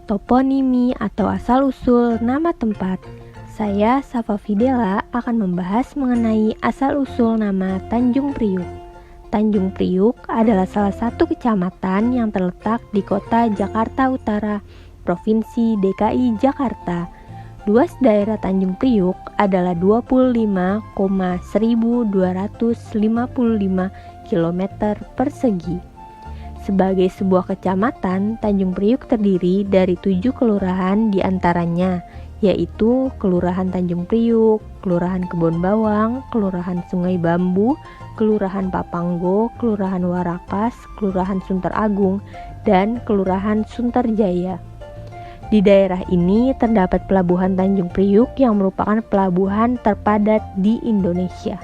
toponimi atau asal-usul nama tempat. Saya, Safa Fidela, akan membahas mengenai asal-usul nama Tanjung Priuk. Tanjung Priuk adalah salah satu kecamatan yang terletak di kota Jakarta Utara, Provinsi DKI Jakarta. Luas daerah Tanjung Priuk adalah 25,1255 km persegi. Sebagai sebuah kecamatan, Tanjung Priuk terdiri dari 7 kelurahan diantaranya, yaitu Kelurahan Tanjung Priuk, Kelurahan Kebon Bawang, Kelurahan Sungai Bambu, Kelurahan Papanggo, Kelurahan Warakas, Kelurahan Sunter Agung, dan Kelurahan Sunterjaya. Di daerah ini terdapat Pelabuhan Tanjung Priuk yang merupakan pelabuhan terpadat di Indonesia.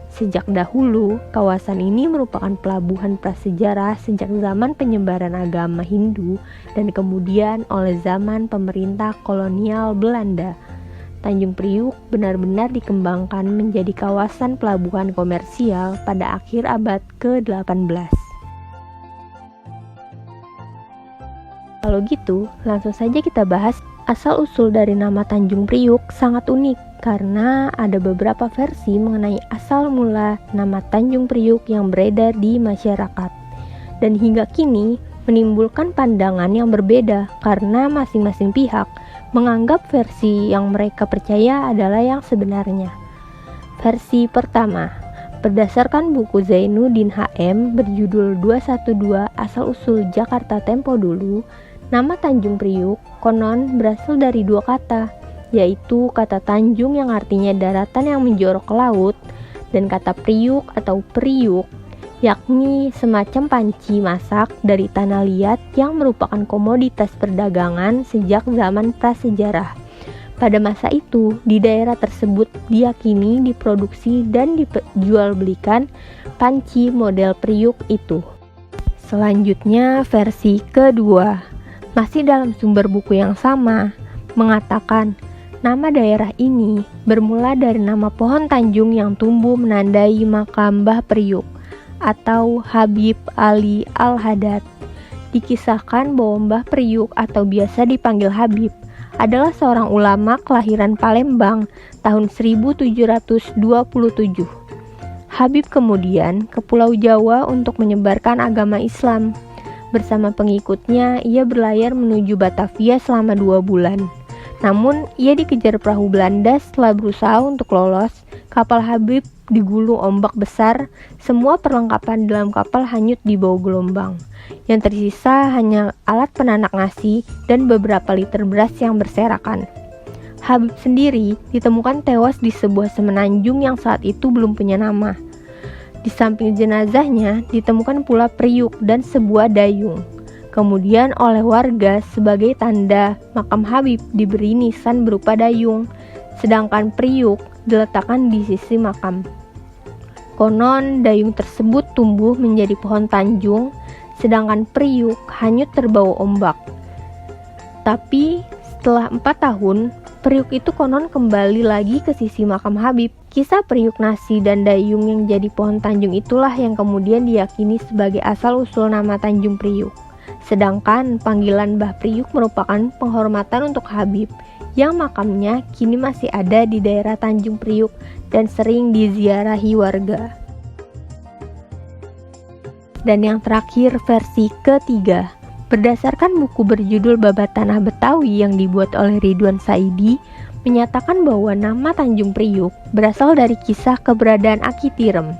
Sejak dahulu, kawasan ini merupakan pelabuhan prasejarah sejak zaman penyebaran agama Hindu dan kemudian oleh zaman pemerintah kolonial Belanda. Tanjung Priuk benar-benar dikembangkan menjadi kawasan pelabuhan komersial pada akhir abad ke-18. Kalau gitu, langsung saja kita bahas asal-usul dari nama Tanjung Priuk sangat unik karena ada beberapa versi mengenai asal mula nama Tanjung Priuk yang beredar di masyarakat. Dan hingga kini menimbulkan pandangan yang berbeda karena masing-masing pihak menganggap versi yang mereka percaya adalah yang sebenarnya. Versi pertama, berdasarkan buku Zainuddin HM berjudul 212 Asal-usul Jakarta Tempo Dulu, nama Tanjung Priuk konon berasal dari 2 kata, yaitu kata Tanjung yang artinya daratan yang menjorok ke laut, dan kata Priuk atau Priuk, yakni semacam panci masak dari tanah liat yang merupakan komoditas perdagangan sejak zaman prasejarah. Pada masa itu, di daerah tersebut diyakini diproduksi dan dijual-belikan panci model Priuk itu. Selanjutnya versi kedua, masih dalam sumber buku yang sama, mengatakan nama daerah ini bermula dari nama pohon Tanjung yang tumbuh menandai makam Mbah Priuk atau Habib Ali Al-Haddad. Dikisahkan bahwa Mbah Priuk atau biasa dipanggil Habib adalah seorang ulama kelahiran Palembang tahun 1727. Habib kemudian ke Pulau Jawa untuk menyebarkan agama Islam. Bersama pengikutnya, ia berlayar menuju Batavia selama 2 bulan. Namun, ia dikejar perahu Belanda setelah berusaha untuk lolos. Kapal Habib digulung ombak besar, semua perlengkapan dalam kapal hanyut di bawah gelombang. Yang tersisa hanya alat penanak nasi dan beberapa liter beras yang berserakan. Habib sendiri ditemukan tewas di sebuah semenanjung yang saat itu belum punya nama. Di samping jenazahnya ditemukan pula Priuk dan sebuah dayung. Kemudian oleh warga sebagai tanda makam Habib diberi nisan berupa dayung, sedangkan Priuk diletakkan di sisi makam. Konon dayung tersebut tumbuh menjadi pohon Tanjung, sedangkan Priuk hanyut terbawa ombak. Tapi setelah 4 tahun, Priuk itu konon kembali lagi ke sisi makam Habib. Kisah Priuk nasi dan dayung yang jadi pohon Tanjung itulah yang kemudian diyakini sebagai asal-usul nama Tanjung Priuk. Sedangkan panggilan Mbah Priuk merupakan penghormatan untuk Habib yang makamnya kini masih ada di daerah Tanjung Priuk dan sering diziarahi warga. Dan yang terakhir versi ketiga, berdasarkan buku berjudul Babat Tanah Betawi yang dibuat oleh Ridwan Saidi, menyatakan bahwa nama Tanjung Priuk berasal dari kisah keberadaan Aki Tirem.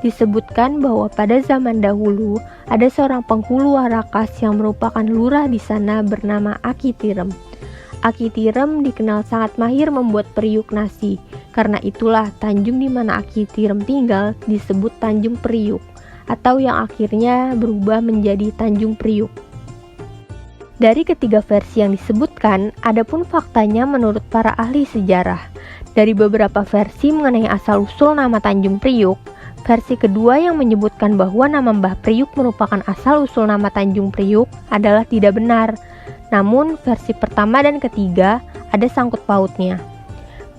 Disebutkan bahwa pada zaman dahulu ada seorang penghulu Warakas yang merupakan lurah di sana bernama Aki Tirem. Aki Tirem dikenal sangat mahir membuat periuk nasi. Karena itulah Tanjung di mana Aki Tirem tinggal disebut Tanjung Priuk, atau yang akhirnya berubah menjadi Tanjung Priuk. Dari ketiga versi yang disebutkan, adapun faktanya menurut para ahli sejarah. Dari beberapa versi mengenai asal-usul nama Tanjung Priuk, versi kedua yang menyebutkan bahwa nama Mbah Priuk merupakan asal-usul nama Tanjung Priuk adalah tidak benar. Namun, versi pertama dan ketiga ada sangkut pautnya.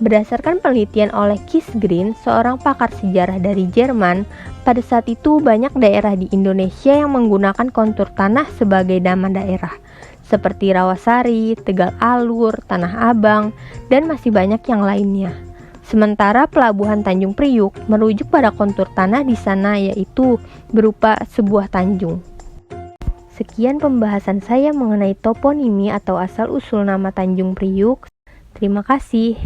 Berdasarkan penelitian oleh Kees Green, seorang pakar sejarah dari Jerman, pada saat itu banyak daerah di Indonesia yang menggunakan kontur tanah sebagai nama daerah. seperti Rawasari, Tegal Alur, Tanah Abang, dan masih banyak yang lainnya. Sementara pelabuhan Tanjung Priuk merujuk pada kontur tanah di sana, yaitu berupa sebuah tanjung. Sekian pembahasan saya mengenai toponimi atau asal-usul nama Tanjung Priuk. Terima kasih.